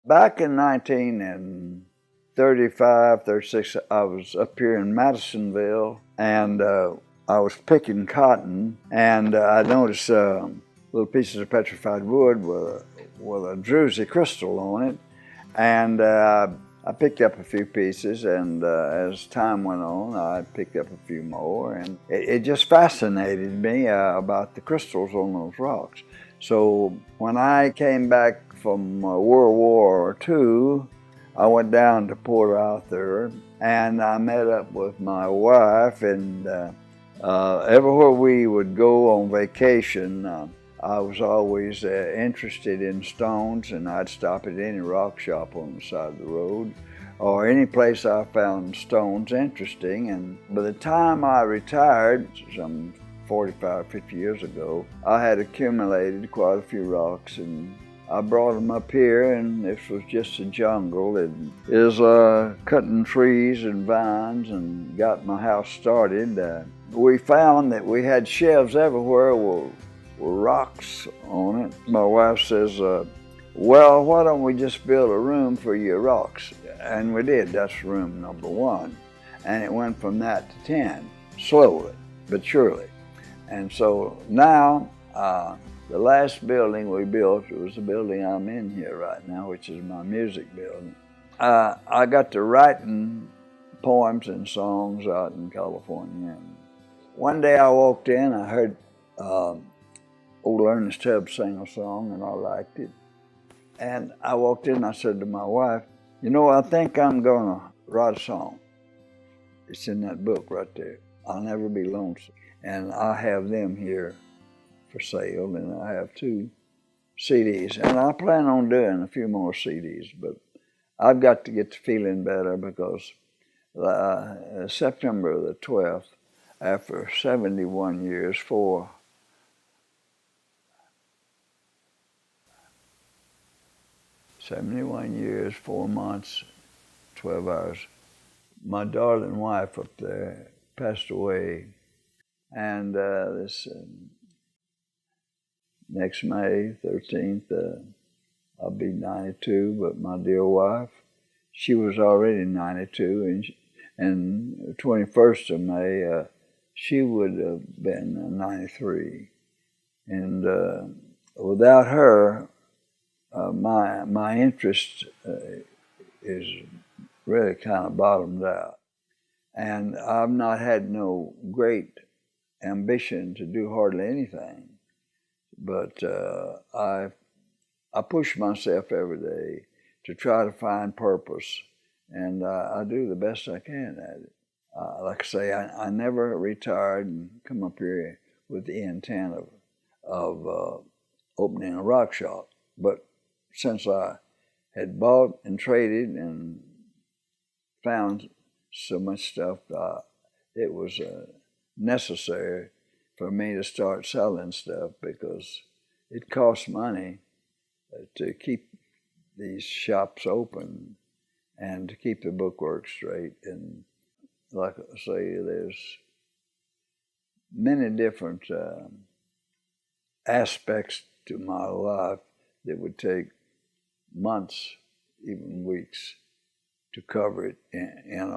Back in 1935, 36, I was up here in Madisonville, and I was picking cotton, and I noticed little pieces of petrified wood with a druzy crystal on it, and I picked up a few pieces, and as time went on, I picked up a few more, and it just fascinated me about the crystals on those rocks. So when I came back from World War II, I went down to Port Arthur, and I met up with my wife, and everywhere we would go on vacation, I was always interested in stones, and I'd stop at any rock shop on the side of the road or any place I found stones interesting. And by the time I retired, some 45, 50 years ago, I had accumulated quite a few rocks, and I brought them up here, and this was just a jungle. It is cutting trees and vines and got my house started. We found that we had shelves everywhere with rocks on it. My wife says, well, why don't we just build a room for your rocks? And we did. That's room number 1. And it went from that to 10, slowly but surely. And so now, the last building we built was the building I'm in here right now, which is my music building. I got to writing poems and songs out in California. And one day I walked in, I heard old Ernest Tubb sing a song, and I liked it. And I walked in, I said to my wife, you know, I think I'm gonna write a song. It's in that book right there, I'll Never Be Lonesome. And I have them here for sale, and I have 2 CDs. And I plan on doing a few more CDs, but I've got to get to feeling better because September the 12th, after 71 years, 71 years, 4 months, 12 hours. My darling wife up there passed away, and this next May 13th, I'll be 92, but my dear wife, she was already 92, and the 21st of May, she would have been 93. And without her, my interest is really kind of bottomed out. And I've not had no great ambition to do hardly anything, but I push myself every day to try to find purpose, and I do the best I can at it. Like I say, I never retired and come up here with the intent of opening a rock shop, but since I had bought and traded and found so much stuff, it was necessary for me to start selling stuff because it costs money to keep these shops open and to keep the bookwork straight. And like I say, there's many different aspects to my life that would take months, even weeks, to cover it in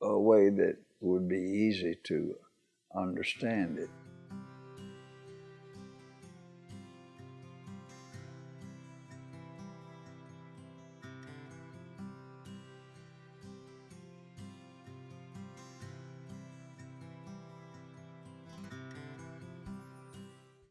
a way that would be easy to understand it.